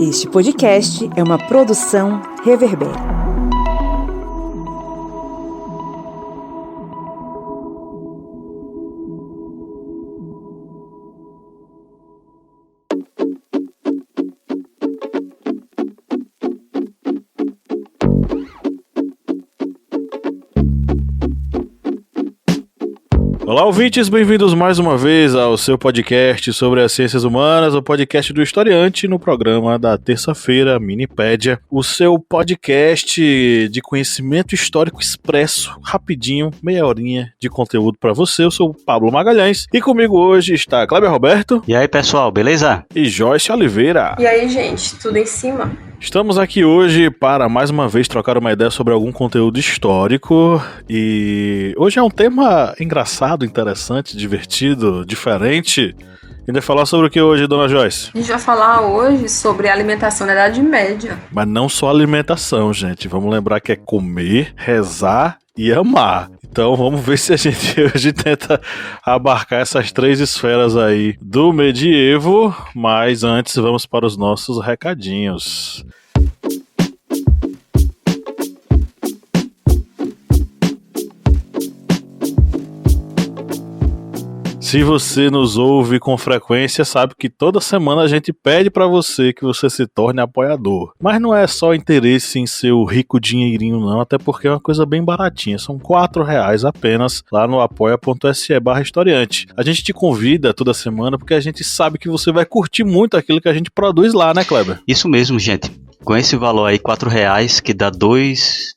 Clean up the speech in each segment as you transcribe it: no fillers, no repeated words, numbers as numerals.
Este podcast é uma produção Reverber. Olá, ouvintes, bem-vindos mais uma vez ao seu podcast sobre as ciências humanas, o podcast do Historiante, no programa da terça-feira, Minipédia, o seu podcast de conhecimento histórico expresso, rapidinho, meia horinha de conteúdo pra você. Eu sou o Pablo Magalhães e comigo hoje está Kleber Roberto. E aí, pessoal, beleza? E Joyce Oliveira. E aí, gente, tudo em cima? Estamos aqui hoje para, mais uma vez, trocar uma ideia sobre algum conteúdo histórico e hoje é um tema engraçado, interessante, divertido, diferente. A gente vai falar sobre o que hoje, dona Joyce? A gente vai falar hoje sobre alimentação na Idade Média. Mas não só alimentação, gente. Vamos lembrar que é comer, rezar e amar. Então vamos ver se a gente hoje tenta abarcar essas três esferas aí do medievo, mas antes vamos para os nossos recadinhos. Se você nos ouve com frequência, sabe que toda semana a gente pede para você que você se torne apoiador. Mas não é só interesse em seu rico dinheirinho não, até porque é uma coisa bem baratinha. São R$4 apenas lá no apoia.se/historiante. A gente te convida toda semana porque a gente sabe que você vai curtir muito aquilo que a gente produz lá, né, Kleber? Isso mesmo, gente. Com esse valor aí, R$4, que dá dois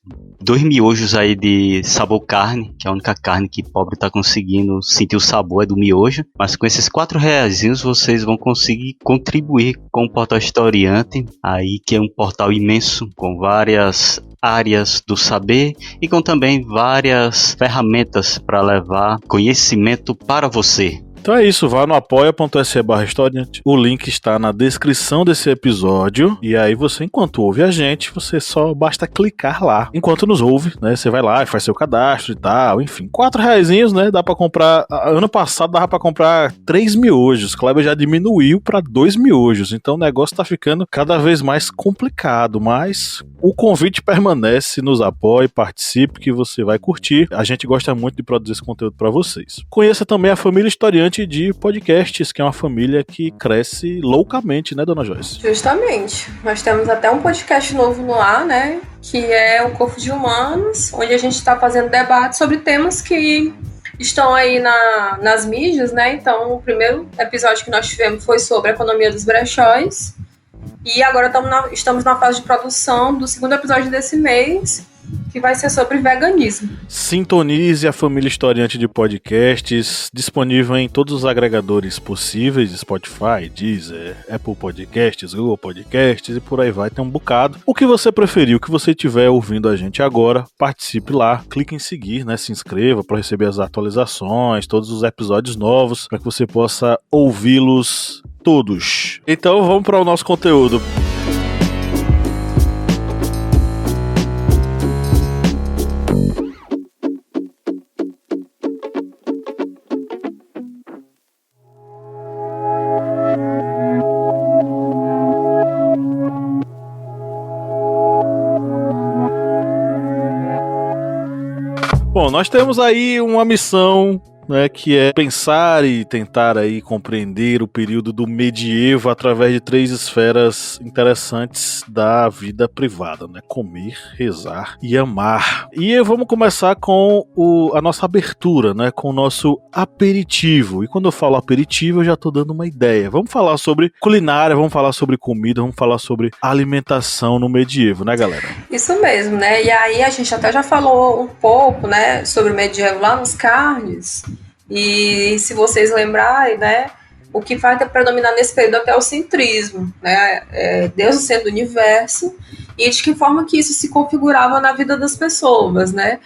miojos aí de sabor carne, que é a única carne que pobre tá conseguindo sentir o sabor é do miojo. Mas com esses R$4 vocês vão conseguir contribuir com o Portal Historiante, aí que é um portal imenso com várias áreas do saber e com também várias ferramentas para levar conhecimento para você. Então é isso, vá no apoia.se/historiante. O link está na descrição desse episódio. E aí você, enquanto ouve a gente, você só basta clicar lá. Enquanto nos ouve, né? Você vai lá e faz seu cadastro e tal. Enfim, R$4, né? Dá pra comprar. Ano passado dava pra comprar 3 miojos. Kleber já diminuiu pra 2 miojos. Então o negócio tá ficando cada vez mais complicado. Mas o convite permanece, nos apoie, participe, que você vai curtir. A gente gosta muito de produzir esse conteúdo pra vocês. Conheça também a família Historiante de podcasts, que é uma família que cresce loucamente, né, dona Joyce? Justamente. Nós temos até um podcast novo no ar, né? Que é o Corpo de Humanos, onde a gente está fazendo debate sobre temas que estão aí nas mídias, né? Então, o primeiro episódio que nós tivemos foi sobre a economia dos brechóis. E agora estamos na fase de produção do segundo episódio desse mês, que vai ser sobre veganismo. Sintonize a família Historiante de podcasts, disponível em todos os agregadores possíveis, Spotify, Deezer, Apple Podcasts, Google Podcasts e por aí vai, tem um bocado. O que você preferir, o que você estiver ouvindo a gente agora, participe lá, clique em seguir, né, se inscreva para receber as atualizações, todos os episódios novos, para que você possa ouvi-los todos. Então vamos para o nosso conteúdo. Bom, nós temos aí uma missão, né, que é pensar e tentar aí compreender o período do medievo através de três esferas interessantes da vida privada, né? Comer, rezar e amar. E vamos começar com a nossa abertura, né? Com o nosso aperitivo. E quando eu falo aperitivo, eu já tô dando uma ideia. Vamos falar sobre culinária, vamos falar sobre comida, vamos falar sobre alimentação no medievo, né, galera? Isso mesmo, né? E aí a gente até já falou um pouco, né, sobre o medievo lá nos cards. E se vocês lembrarem, né, o que vai predominar nesse período até o centrismo, né, Deus no centro do universo, e de que forma que isso se configurava na vida das pessoas, né,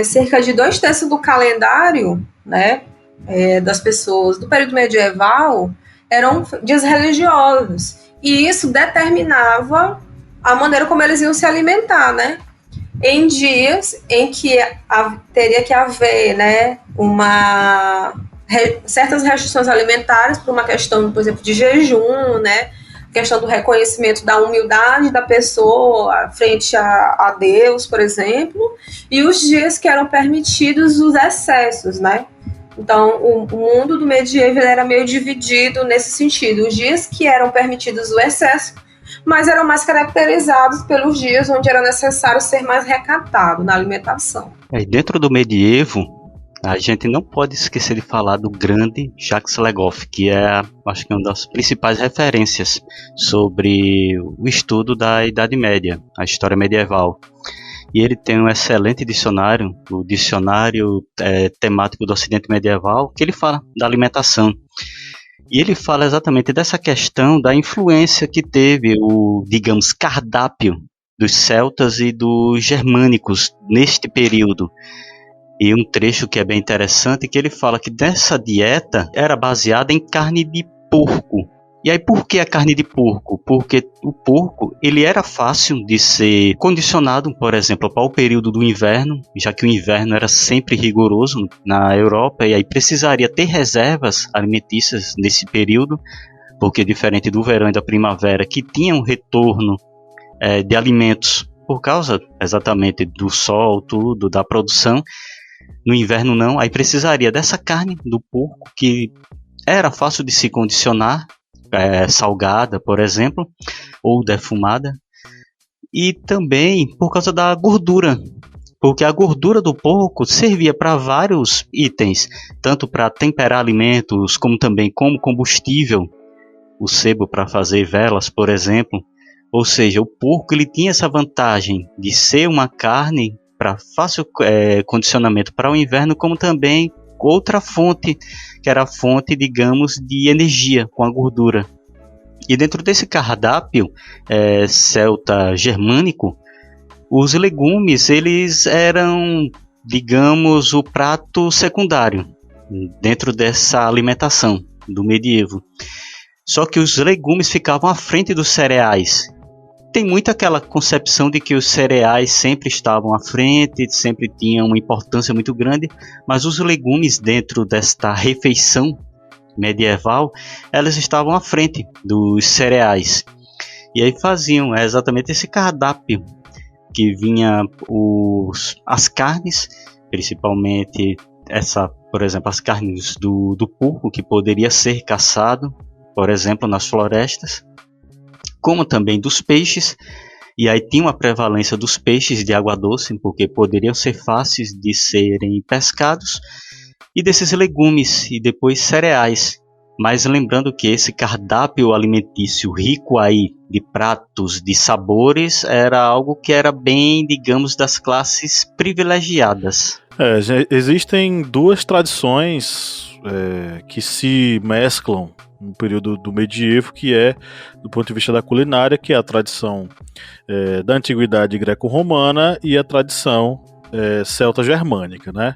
cerca de 2/3 do calendário, né, das pessoas do período medieval eram dias religiosos, e isso determinava a maneira como eles iam se alimentar, né, em dias em que teria que haver, né, certas restrições alimentares por uma questão, por exemplo, de jejum, né, questão do reconhecimento da humildade da pessoa frente a Deus, por exemplo, e os dias que eram permitidos os excessos, né? Então, o mundo do medievo era meio dividido nesse sentido. Os dias que eram permitidos o excesso, mas eram mais caracterizados pelos dias onde era necessário ser mais recatado na alimentação. Dentro do medievo, a gente não pode esquecer de falar do grande Jacques Legoff, que acho que é uma das principais referências sobre o estudo da Idade Média, a história medieval. E ele tem um excelente dicionário, o Dicionário Temático do Ocidente Medieval, que ele fala da alimentação. E ele fala exatamente dessa questão da influência que teve o, digamos, cardápio dos celtas e dos germânicos neste período. E um trecho que é bem interessante, que ele fala que dessa dieta era baseada em carne de porco. E aí, por que a carne de porco? Porque o porco, ele era fácil de ser condicionado, por exemplo, para o período do inverno, já que o inverno era sempre rigoroso na Europa, e aí precisaria ter reservas alimentícias nesse período, porque diferente do verão e da primavera, que tinha um retorno de alimentos por causa exatamente do sol, tudo, da produção, no inverno não, aí precisaria dessa carne do porco, que era fácil de se condicionar, salgada, por exemplo, ou defumada, e também por causa da gordura, porque a gordura do porco servia para vários itens, tanto para temperar alimentos, como também como combustível, o sebo para fazer velas, por exemplo. Ou seja, o porco ele tinha essa vantagem de ser uma carne para fácil condicionamento para o inverno, como também outra fonte, que era a fonte, digamos, de energia com a gordura. E dentro desse cardápio celta germânico, os legumes eles eram, digamos, o prato secundário dentro dessa alimentação do medievo. Só que os legumes ficavam à frente dos cereais. Tem muito aquela concepção de que os cereais sempre estavam à frente, sempre tinham uma importância muito grande, mas os legumes dentro desta refeição medieval, elas estavam à frente dos cereais. E aí faziam exatamente esse cardápio, que vinha as carnes, principalmente por exemplo, as carnes do porco, que poderia ser caçado, por exemplo, nas florestas, como também dos peixes, e aí tinha uma prevalência dos peixes de água doce, porque poderiam ser fáceis de serem pescados, e desses legumes e depois cereais. Mas lembrando que esse cardápio alimentício rico aí de pratos, de sabores, era algo que era bem, digamos, das classes privilegiadas. Existem duas tradições que se mesclam no período do medievo, que é, do ponto de vista da culinária, que é a tradição da antiguidade greco-romana e a tradição celta-germânica, né?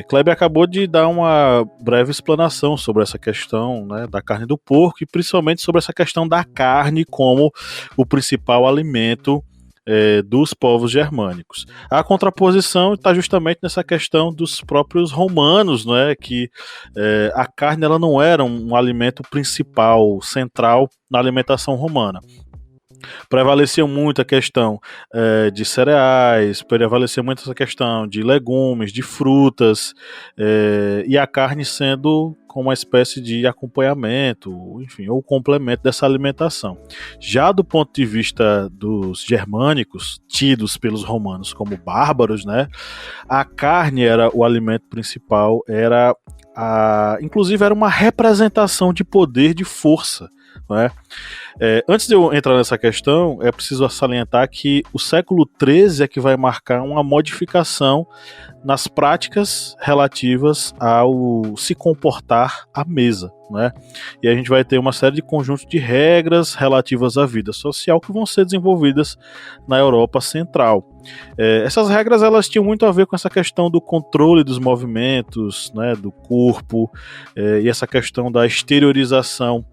Kleber acabou de dar uma breve explanação sobre essa questão, né, da carne do porco e principalmente sobre essa questão da carne como o principal alimento dos povos germânicos. A contraposição está justamente nessa questão dos próprios romanos, né, que a carne ela não era um alimento principal, central na alimentação romana. Prevalecia muito a questão de cereais, prevalecia muito essa questão de legumes, de frutas, e a carne sendo como uma espécie de acompanhamento, enfim, ou complemento dessa alimentação. Já do ponto de vista dos germânicos, tidos pelos romanos como bárbaros, né, a carne era o alimento principal, inclusive era uma representação de poder, de força, né? Antes de eu entrar nessa questão, é preciso salientar que o século XIII é que vai marcar uma modificação nas práticas relativas ao se comportar à mesa, né? E a gente vai ter uma série de conjuntos de regras relativas à vida social que vão ser desenvolvidas na Europa Central. Essas regras elas tinham muito a ver com essa questão do controle dos movimentos, né, do corpo, e essa questão da exteriorização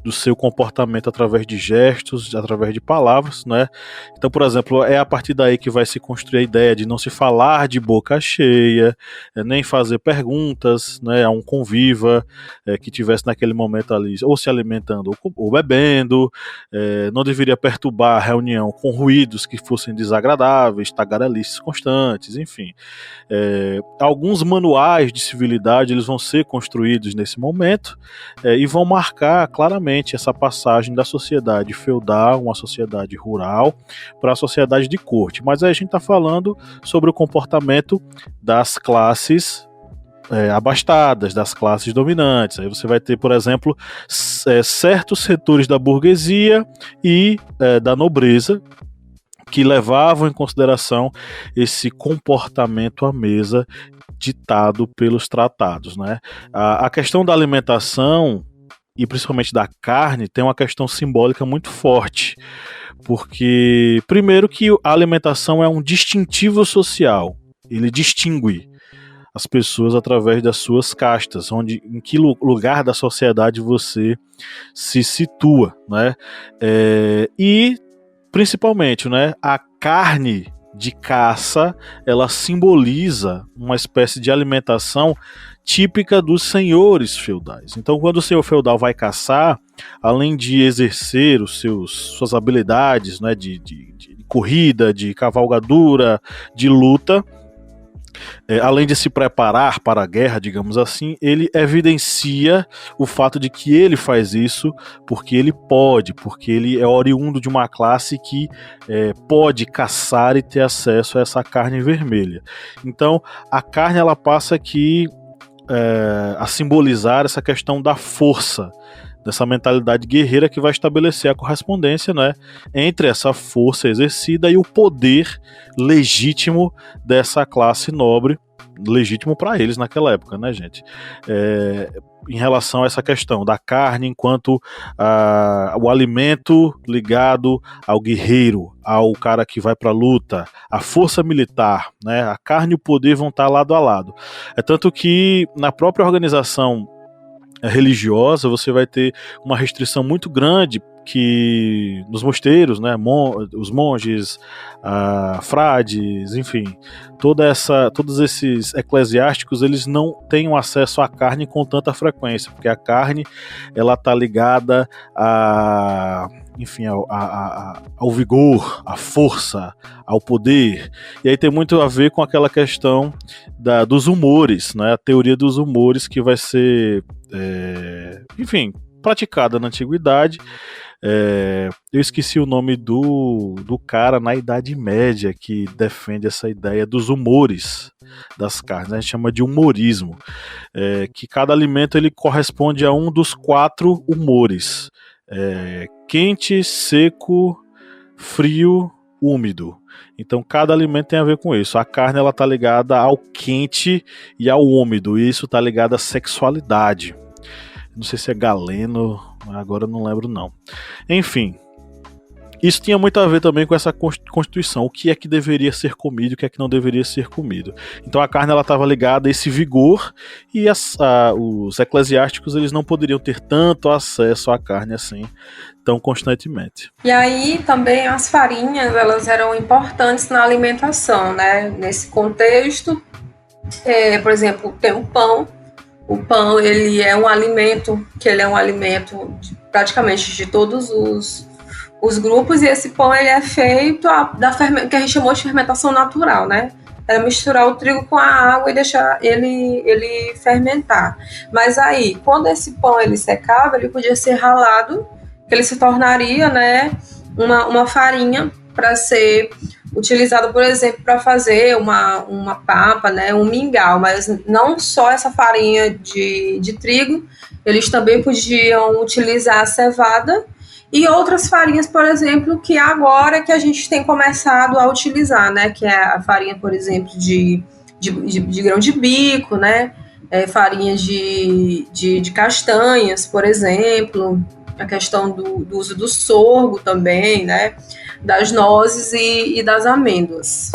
do seu comportamento através de gestos, através de palavras, né? Então, por exemplo, é a partir daí que vai se construir a ideia de não se falar de boca cheia, nem fazer perguntas, né, a um conviva que tivesse naquele momento ali ou se alimentando ou bebendo, não deveria perturbar a reunião com ruídos que fossem desagradáveis, tagarelices constantes, enfim. Alguns manuais de civilidade eles vão ser construídos nesse momento e vão marcar claramente essa passagem da sociedade feudal, uma sociedade rural, para a sociedade de corte. Mas aí a gente está falando sobre o comportamento das classes abastadas, das classes dominantes. Aí você vai ter, por exemplo, certos setores da burguesia e da nobreza que levavam em consideração esse comportamento à mesa ditado pelos tratados, né? A questão da alimentação e principalmente da carne tem uma questão simbólica muito forte, porque primeiro que a alimentação é um distintivo social, ele distingue as pessoas através das suas castas, em que lugar da sociedade você se situa, né? E principalmente, né, a carne de caça, ela simboliza uma espécie de alimentação típica dos senhores feudais. Então, quando o senhor feudal vai caçar, além de exercer suas habilidades, né, de corrida, de cavalgadura, de luta, além de se preparar para a guerra, digamos assim, ele evidencia o fato de que ele faz isso porque ele pode, porque ele é oriundo de uma classe que pode caçar e ter acesso a essa carne vermelha. Então, a carne ela passa aqui a simbolizar essa questão da força, dessa mentalidade guerreira que vai estabelecer a correspondência, né, entre essa força exercida e o poder legítimo dessa classe nobre, legítimo para eles naquela época, né, gente? Em relação a essa questão da carne enquanto o alimento ligado ao guerreiro, ao cara que vai para a luta, a força militar, né? A carne e o poder vão estar lado a lado. É tanto que na própria organização religiosa você vai ter uma restrição muito grande que nos mosteiros, né, os monges, frades, enfim, todos esses eclesiásticos eles não têm acesso à carne com tanta frequência, porque a carne ela está ligada ao vigor, à força, ao poder, e aí tem muito a ver com aquela questão dos humores, né, a teoria dos humores que vai ser praticada na antiguidade. Eu esqueci o nome do cara na Idade Média que defende essa ideia dos humores das carnes, a gente chama de humorismo, que cada alimento ele corresponde a um dos 4 humores: quente, seco, frio, úmido. Então cada alimento tem a ver com isso. A carne ela tá ligada ao quente e ao úmido, e isso tá ligado à sexualidade. Não sei se é Galeno, agora eu não lembro não. Enfim, isso tinha muito a ver também com essa constituição, o que é que deveria ser comido e o que é que não deveria ser comido. Então a carne ela estava ligada a esse vigor, e os eclesiásticos eles não poderiam ter tanto acesso à carne assim, tão constantemente. E aí também as farinhas elas eram importantes na alimentação, né? Nesse contexto, por exemplo, tem o pão. O pão ele é um alimento praticamente de todos os grupos, e esse pão ele é feito que a gente chamou de fermentação natural, né? É misturar o trigo com a água e deixar ele fermentar. Mas aí, quando esse pão ele secava, ele podia ser ralado, que ele se tornaria, né, uma farinha para ser utilizado, por exemplo, para fazer uma papa, né, um mingau. Mas não só essa farinha de trigo, eles também podiam utilizar a cevada e outras farinhas, por exemplo, que agora que a gente tem começado a utilizar, né, que é a farinha, por exemplo, de grão de bico, né, farinha de castanhas, por exemplo, a questão do uso do sorgo também, né, das nozes e das amêndoas.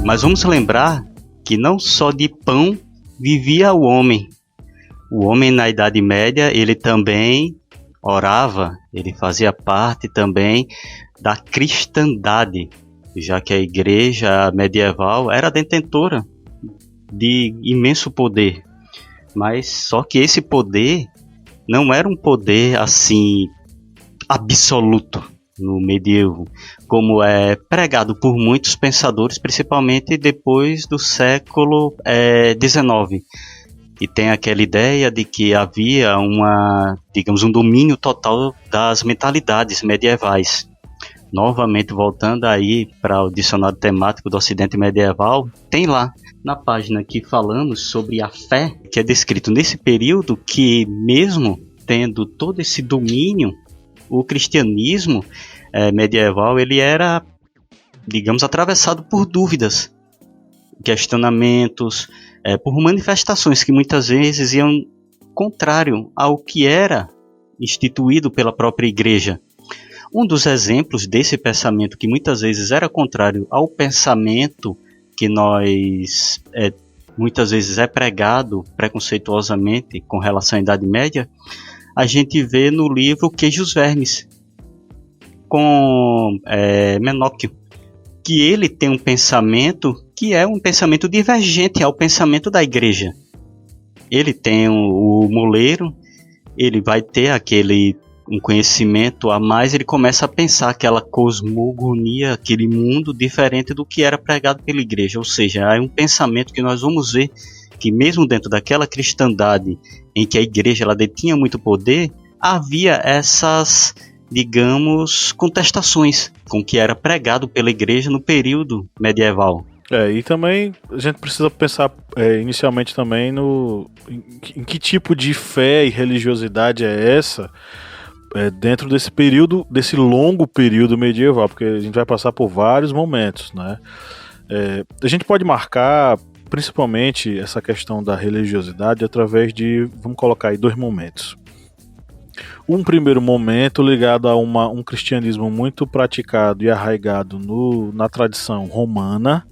Mas vamos lembrar que não só de pão vivia o homem. O homem na Idade Média, ele também orava, ele fazia parte também da cristandade, já que a igreja medieval era detentora de imenso poder. Mas só que esse poder não era um poder assim absoluto no medievo, como é pregado por muitos pensadores, principalmente depois do século XIX. E tem aquela ideia de que havia um domínio total das mentalidades medievais. Novamente, voltando aí para o dicionário temático do Ocidente Medieval, tem lá na página que falamos sobre a fé, que é descrito nesse período que, mesmo tendo todo esse domínio, o cristianismo medieval, ele era, digamos, atravessado por dúvidas, questionamentos, por manifestações que muitas vezes iam contrário ao que era instituído pela própria igreja. Um dos exemplos desse pensamento que muitas vezes era contrário ao pensamento que nós muitas vezes é pregado preconceituosamente com relação à Idade Média, a gente vê no livro Queijos Vermes, com Menóquio, que ele tem um pensamento que é um pensamento divergente ao pensamento da igreja. Ele tem o moleiro, ele vai ter um conhecimento a mais, ele começa a pensar aquela cosmogonia, aquele mundo diferente do que era pregado pela igreja. Ou seja, é um pensamento que nós vamos ver que mesmo dentro daquela cristandade em que a igreja ela detinha muito poder, havia essas, digamos, contestações com o que era pregado pela igreja no período medieval. E também a gente precisa pensar inicialmente também em que tipo de fé e religiosidade é essa dentro desse período, desse longo período medieval, porque a gente vai passar por vários momentos, né? A gente pode marcar principalmente essa questão da religiosidade através de, vamos colocar aí, 2 momentos. Um primeiro momento ligado a um cristianismo muito praticado e arraigado na tradição romana,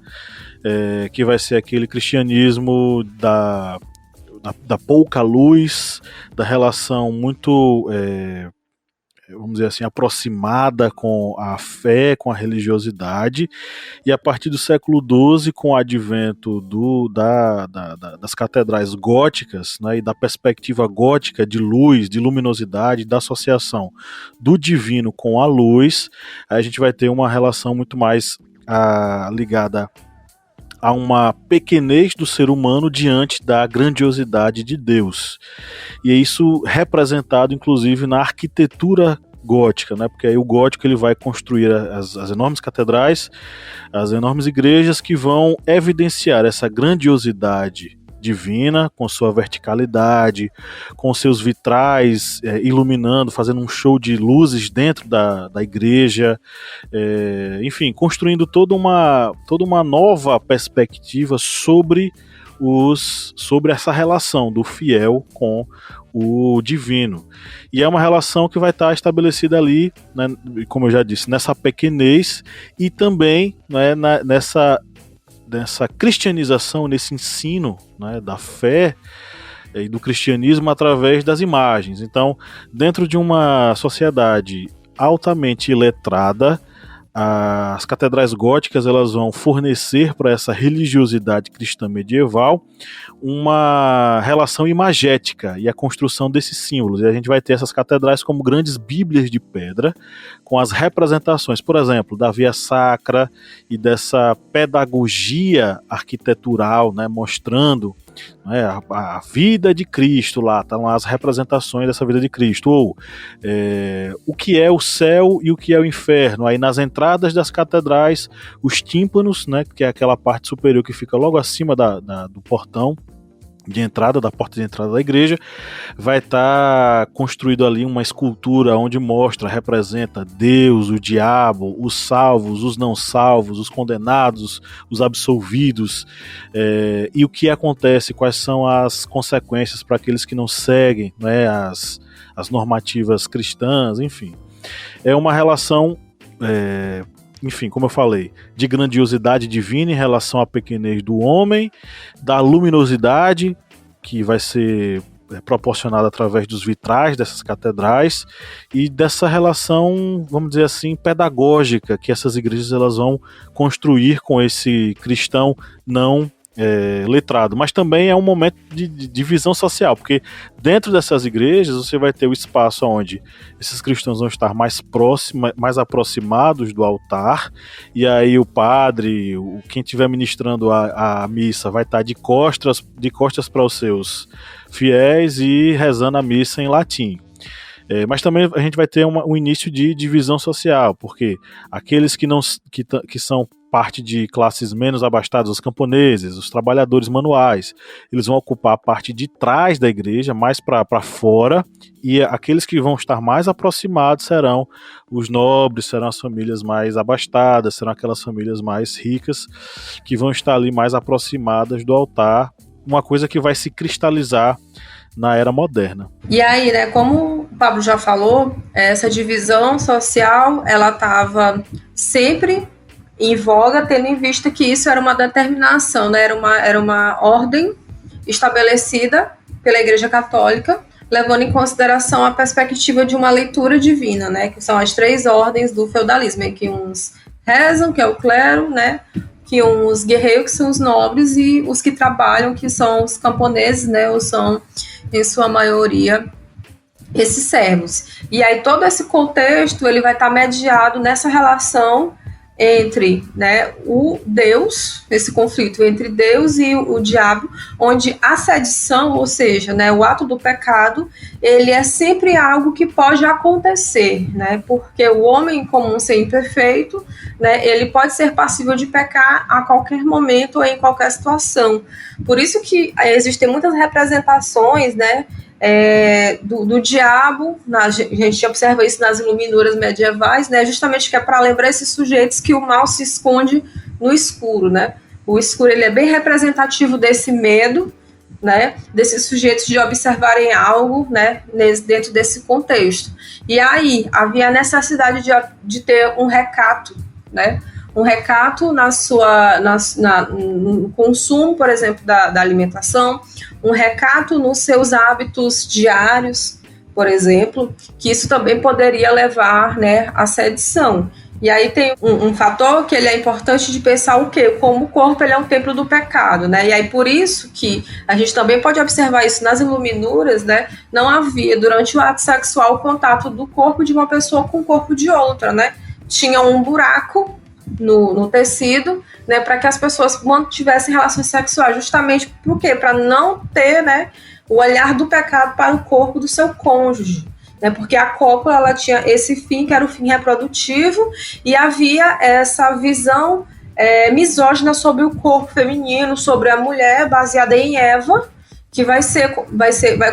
que vai ser aquele cristianismo da pouca luz, da relação muito, vamos dizer assim, aproximada com a fé, com a religiosidade, e a partir do século XII, com o advento das catedrais góticas, né, e da perspectiva gótica de luz, de luminosidade, da associação do divino com a luz, a gente vai ter uma relação muito mais ligada a uma pequenez do ser humano diante da grandiosidade de Deus. E é isso representado, inclusive, na arquitetura gótica, né? Porque aí o gótico ele vai construir as enormes catedrais, as enormes igrejas que vão evidenciar essa grandiosidade divina, com sua verticalidade, com seus vitrais iluminando, fazendo um show de luzes dentro da igreja, enfim, construindo toda uma nova perspectiva sobre essa relação do fiel com o divino. E é uma relação que vai estar estabelecida ali, né, como eu já disse, nessa pequenez e também, né, nessa cristianização, nesse ensino, né, da fé e do cristianismo através das imagens. Então, dentro de uma sociedade altamente iletrada, as catedrais góticas elas vão fornecer para essa religiosidade cristã medieval uma relação imagética e a construção desses símbolos. E a gente vai ter essas catedrais como grandes bíblias de pedra, com as representações, por exemplo, da via sacra e dessa pedagogia arquitetural, né, mostrando, né, a vida de Cristo lá, estão lá as representações dessa vida de Cristo, ou o que é o céu e o que é o inferno. Aí nas entradas das catedrais, os tímpanos, né, que é aquela parte superior que fica logo acima do portão de entrada, da porta de entrada da igreja, vai estar construído ali uma escultura onde representa Deus, o diabo, os salvos, os não salvos, os condenados, os absolvidos, e o que acontece, quais são as consequências para aqueles que não seguem, né, as normativas cristãs, enfim. É uma relação enfim, como eu falei, de grandiosidade divina em relação à pequenez do homem, da luminosidade que vai ser proporcionada através dos vitrais dessas catedrais e dessa relação, vamos dizer assim, pedagógica que essas igrejas elas vão construir com esse cristão não letrado, mas também é um momento de divisão social, porque dentro dessas igrejas você vai ter o espaço onde esses cristãos vão estar mais próximos, mais aproximados do altar, e aí o padre, quem estiver ministrando a missa vai estar de costas para os seus fiéis e rezando a missa em latim. Mas também a gente vai ter um início de divisão social, porque aqueles que são parte de classes menos abastadas, os camponeses, os trabalhadores manuais, eles vão ocupar a parte de trás da igreja, mais para fora, e aqueles que vão estar mais aproximados serão os nobres, serão as famílias mais abastadas, serão aquelas famílias mais ricas, que vão estar ali mais aproximadas do altar, uma coisa que vai se cristalizar na era moderna. E aí, né, como o Pablo já falou, essa divisão social, ela estava sempre em voga, tendo em vista que isso era uma determinação, né, era uma ordem estabelecida pela Igreja Católica, levando em consideração a perspectiva de uma leitura divina, né, que são as 3 ordens do feudalismo, em que uns rezam, que é o clero, né, que os guerreiros, que são os nobres, e os que trabalham, que são os camponeses, né, ou são, em sua maioria, esses servos. E aí todo esse contexto ele vai estar mediado nessa relação entre, né, o Deus, esse conflito entre Deus e o diabo, onde a sedição, ou seja, né, o ato do pecado, ele é sempre algo que pode acontecer, né, porque o homem, como um ser imperfeito, né, ele pode ser passível de pecar a qualquer momento ou em qualquer situação. Por isso que existem muitas representações, né, do diabo, a gente observa isso nas iluminuras medievais, né, justamente que é para lembrar esses sujeitos que o mal se esconde no escuro, né? O escuro ele é bem representativo desse medo, né, desses sujeitos de observarem algo, né, dentro desse contexto. E aí havia a necessidade de ter um recato, né? Um recato no consumo, por exemplo, da alimentação, um recato nos seus hábitos diários, por exemplo, que isso também poderia levar, né, à sedição. E aí tem um fator que ele é importante de pensar o quê? Como o corpo ele é um templo do pecado, né? E aí por isso que a gente também pode observar isso nas iluminuras, né? Não havia durante o ato sexual o contato do corpo de uma pessoa com o corpo de outra, né? Tinha um buraco no tecido, né, para que as pessoas mantivessem relações sexuais, justamente por quê? Para não ter, né, o olhar do pecado para o corpo do seu cônjuge, né, porque a cópula ela tinha esse fim, que era o fim reprodutivo, e havia essa visão misógina sobre o corpo feminino, sobre a mulher, baseada em Eva, que vai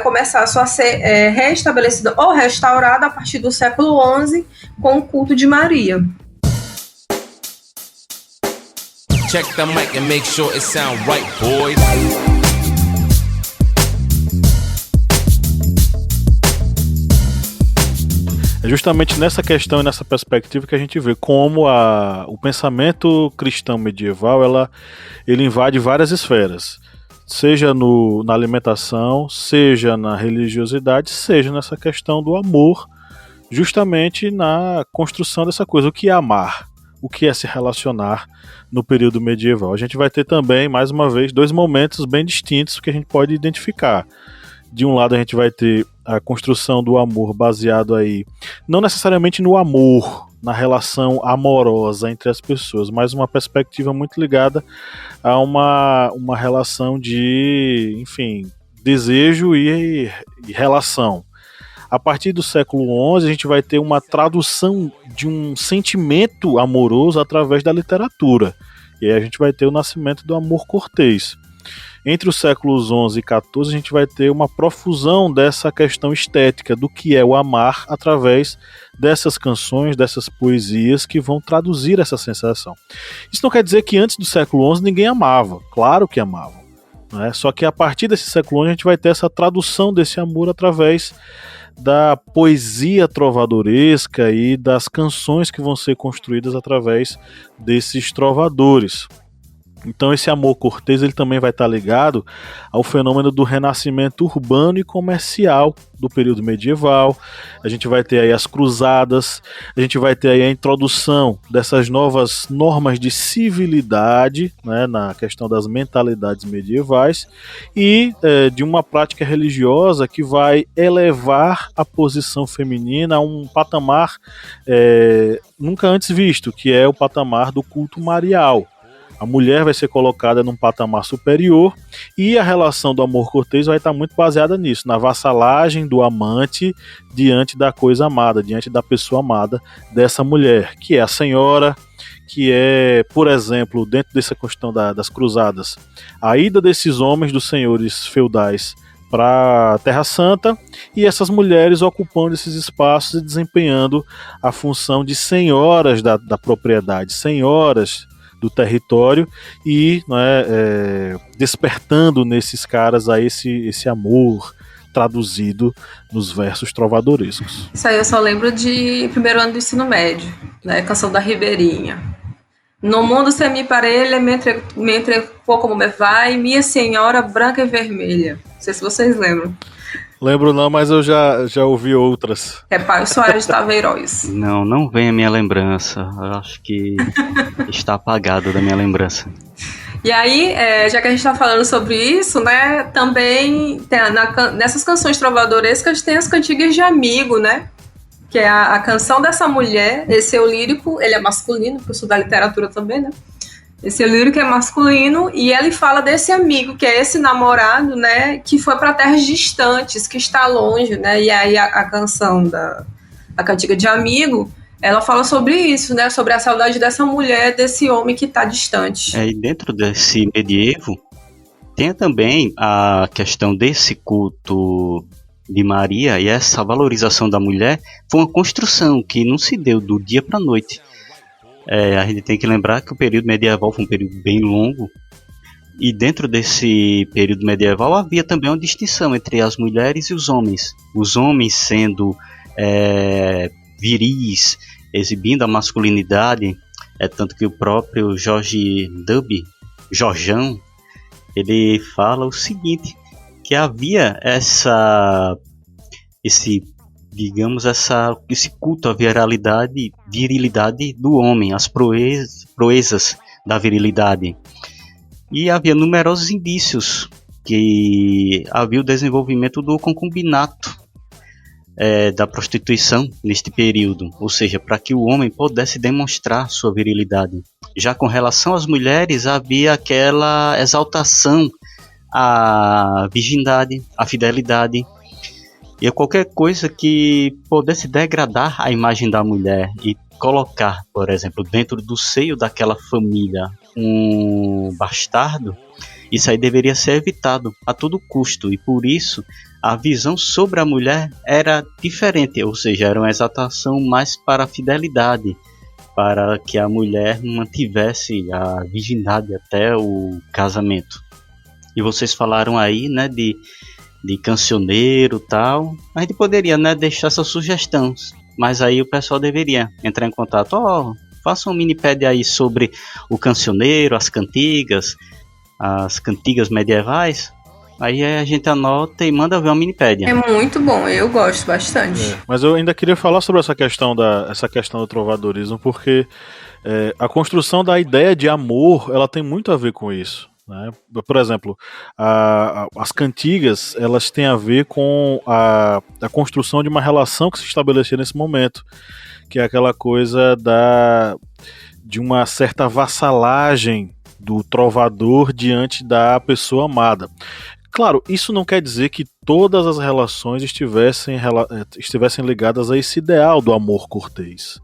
começar só a ser reestabelecida ou restaurada a partir do século XI com o culto de Maria. Check the mic and make sure it sound right, boys. É justamente nessa questão e nessa perspectiva que a gente vê como o pensamento cristão medieval ele invade várias esferas, seja na alimentação, seja na religiosidade, seja nessa questão do amor, justamente na construção dessa coisa. O que é amar? O que é se relacionar no período medieval? A gente vai ter também, mais uma vez, 2 momentos bem distintos que a gente pode identificar. De um lado a gente vai ter a construção do amor baseado aí, não necessariamente no amor, na relação amorosa entre as pessoas, mas uma perspectiva muito ligada a uma relação de, enfim, desejo e relação. A partir do século XI, a gente vai ter uma tradução de um sentimento amoroso através da literatura. E aí a gente vai ter o nascimento do amor cortês. Entre os séculos XI e XIV, a gente vai ter uma profusão dessa questão estética, do que é o amar, através dessas canções, dessas poesias que vão traduzir essa sensação. Isso não quer dizer que antes do século XI ninguém amava. Claro que amavam, né? Só que a partir desse século XI a gente vai ter essa tradução desse amor através da poesia trovadoresca e das canções que vão ser construídas através desses trovadores. Então esse amor cortês ele também vai estar ligado ao fenômeno do renascimento urbano e comercial do período medieval. A gente vai ter aí as cruzadas, a gente vai ter aí a introdução dessas novas normas de civilidade, né, na questão das mentalidades medievais e de uma prática religiosa que vai elevar a posição feminina a um patamar nunca antes visto, que é o patamar do culto marial. A mulher vai ser colocada num patamar superior e a relação do amor cortês vai estar muito baseada nisso, na vassalagem do amante diante da coisa amada, diante da pessoa amada dessa mulher, que é a senhora, que é, por exemplo, dentro dessa questão das cruzadas, a ida desses homens dos senhores feudais para a Terra Santa e essas mulheres ocupando esses espaços e desempenhando a função de senhoras da propriedade, senhoras do território e despertando nesses caras aí esse amor traduzido nos versos trovadorescos. Isso aí eu só lembro de primeiro ano do ensino médio, né? Canção da Ribeirinha. No mundo semi-parelha, mentre pouco me vai, minha senhora branca e vermelha. Não sei se vocês lembram. Lembro não, mas eu já ouvi outras. É Paio Soares de Taveiroz. Não vem a minha lembrança. Eu acho que está apagado da minha lembrança. E aí, já que a gente está falando sobre isso, né, também nessas canções trovadorescas tem as cantigas de amigo, né? Que é a canção dessa mulher, esse eu lírico, ele é masculino, porque eu sou da literatura também, né? Esse lírico é masculino e ele fala desse amigo, que é esse namorado, né, que foi para terras distantes, que está longe, né? E aí a canção a cantiga de amigo, ela fala sobre isso, né? Sobre a saudade dessa mulher, desse homem que está distante. E dentro desse medievo, tem também a questão desse culto de Maria e essa valorização da mulher foi uma construção que não se deu do dia para a noite. A gente tem que lembrar que o período medieval foi um período bem longo e dentro desse período medieval havia também uma distinção entre as mulheres e os homens sendo viris, exibindo a masculinidade, tanto que o próprio Jorjão, ele fala o seguinte, que havia esse culto à virilidade do homem, as proezas da virilidade. E havia numerosos indícios que havia o desenvolvimento do concubinato, da prostituição neste período, ou seja, para que o homem pudesse demonstrar sua virilidade. Já com relação às mulheres, havia aquela exaltação à virgindade, à fidelidade, e a qualquer coisa que pudesse degradar a imagem da mulher e colocar, por exemplo, dentro do seio daquela família um bastardo, isso aí deveria ser evitado a todo custo, e por isso a visão sobre a mulher era diferente, ou seja, era uma exaltação mais para a fidelidade, para que a mulher mantivesse a virgindade até o casamento. E vocês falaram aí, né, de cancioneiro e tal, a gente poderia, né, deixar essas sugestões, mas aí o pessoal deveria entrar em contato, faça um minipédia aí sobre o cancioneiro, as cantigas medievais, aí a gente anota e manda ver uma minipédia. É muito bom, eu gosto bastante. Mas eu ainda queria falar sobre essa questão do trovadorismo, porque a construção da ideia de amor, ela tem muito a ver com isso. Né? Por exemplo, as cantigas, elas têm a ver com a construção de uma relação que se estabelecia nesse momento, que é aquela coisa de uma certa vassalagem do trovador diante da pessoa amada. Claro, isso não quer dizer que todas as relações estivessem ligadas a esse ideal do amor cortês,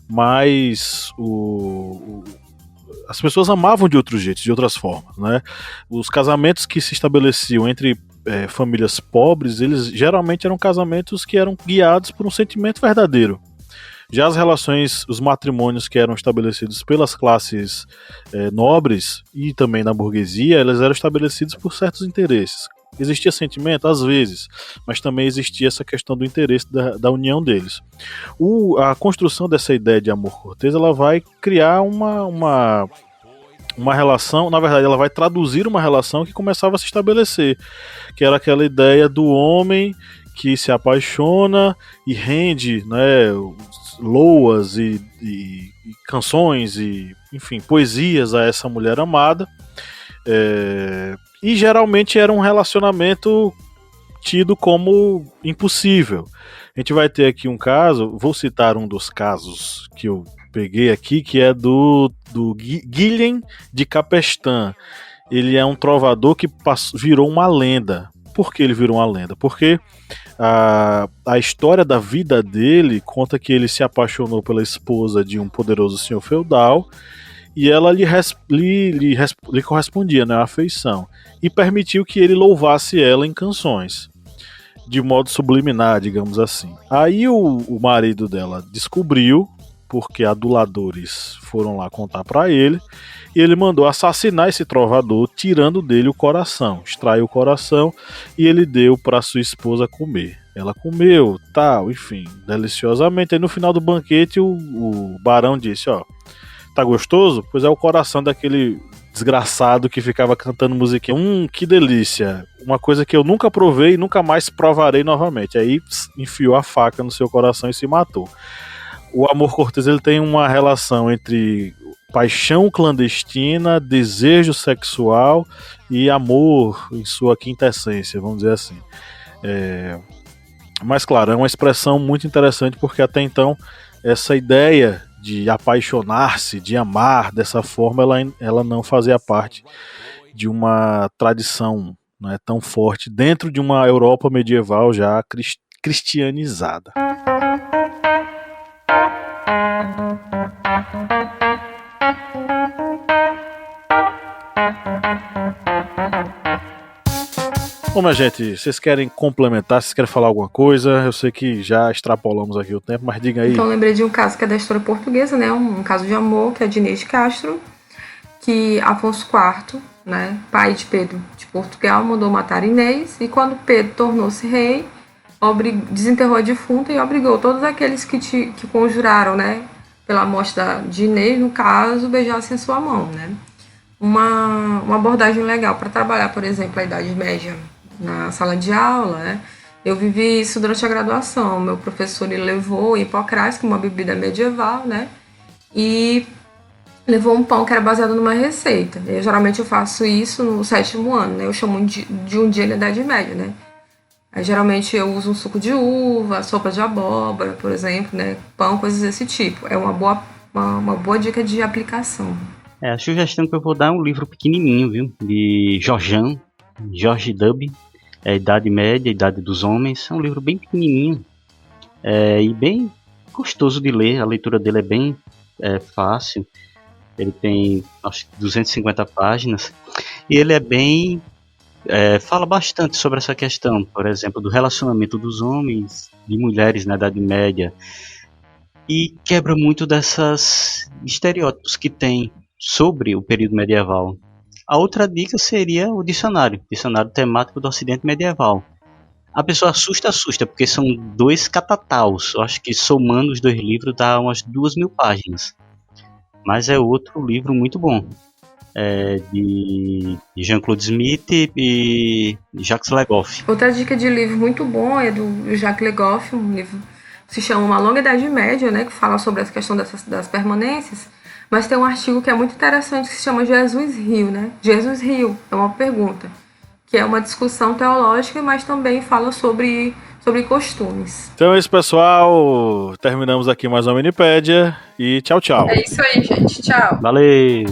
mas as pessoas amavam de outros jeitos, de outras formas, né? Os casamentos que se estabeleciam entre famílias pobres, eles geralmente eram casamentos que eram guiados por um sentimento verdadeiro. Já as relações, os matrimônios que eram estabelecidos pelas classes nobres e também na burguesia, eles eram estabelecidos por certos interesses. Existia sentimento? Às vezes, mas também existia essa questão do interesse da união deles. A construção dessa ideia de amor cortês, ela vai criar uma relação, na verdade ela vai traduzir uma relação que começava a se estabelecer, que era aquela ideia do homem que se apaixona e rende, né, loas e canções e, enfim, poesias a essa mulher amada, e geralmente era um relacionamento tido como impossível. A gente vai ter aqui um caso, vou citar um dos casos que eu peguei aqui, que é do Guilhem de Capestã. Ele é um trovador que virou uma lenda. Por que ele virou uma lenda? Porque a história da vida dele conta que ele se apaixonou pela esposa de um poderoso senhor feudal e ela lhe correspondia, né, a afeição, e permitiu que ele louvasse ela em canções, de modo subliminar, digamos assim. Aí o marido dela descobriu, porque aduladores foram lá contar pra ele, e ele mandou assassinar esse trovador, tirando dele o coração, extraiu o coração e ele deu pra sua esposa comer. Ela comeu, tal, enfim, deliciosamente. Aí no final do banquete o barão disse, ó, tá gostoso? Pois é o coração daquele desgraçado que ficava cantando musiquinha. Que delícia! Uma coisa que eu nunca provei e nunca mais provarei novamente. Aí enfiou a faca no seu coração e se matou. O amor cortês, ele tem uma relação entre paixão clandestina, desejo sexual e amor em sua quintessência, vamos dizer assim. Mas claro, é uma expressão muito interessante, porque até então essa ideia de apaixonar-se, de amar dessa forma, ela não fazia parte de uma tradição, né, tão forte dentro de uma Europa medieval já cristianizada. Bom, minha gente, vocês querem complementar? Vocês querem falar alguma coisa? Eu sei que já extrapolamos aqui o tempo, mas diga aí. Então, eu lembrei de um caso que é da história portuguesa, né? Um caso de amor, que é de Inês de Castro, que Afonso IV, né, pai de Pedro de Portugal, mandou matar Inês, e quando Pedro tornou-se rei, desenterrou a defunta e obrigou todos aqueles que conjuraram, né, pela morte de Inês, no caso, beijassem a sua mão, né? Uma abordagem legal para trabalhar, por exemplo, a Idade Média na sala de aula, né? Eu vivi isso durante a graduação. Meu professor, ele levou Hipocrates, que é uma bebida medieval, né? E levou um pão que era baseado numa receita. Geralmente eu faço isso no 7º ano, né? Eu chamo de um dia na Idade Média, né? Aí, geralmente eu uso um suco de uva, sopa de abóbora, por exemplo, né? Pão, coisas desse tipo. É uma boa dica de aplicação. A sugestão que eu vou dar é um livro pequenininho, viu? De George Dubb. É Idade Média, Idade dos Homens. É um livro bem pequenininho e bem gostoso de ler. A leitura dele é bem fácil. Ele tem, acho que 250 páginas. E ele é bem... fala bastante sobre essa questão, por exemplo, do relacionamento dos homens e mulheres na Idade Média. E quebra muito desses estereótipos que tem sobre o período medieval. A outra dica seria o dicionário temático do Ocidente Medieval. A pessoa assusta, porque são 2 catataus. Eu acho que somando os 2 livros dá umas 2.000 páginas. Mas é outro livro muito bom. De Jean-Claude Smith e Jacques Le Goff. Outra dica de livro muito bom é do Jacques Le Goff, um livro que se chama Uma Longa Idade Média, né, que fala sobre essa questão das permanências. Mas tem um artigo que é muito interessante que se chama Jesus Riu, né? Jesus Riu é uma pergunta, que é uma discussão teológica, mas também fala sobre costumes. Então é isso, pessoal. Terminamos aqui mais uma Minipédia e tchau, tchau. É isso aí, gente. Tchau. Valeu!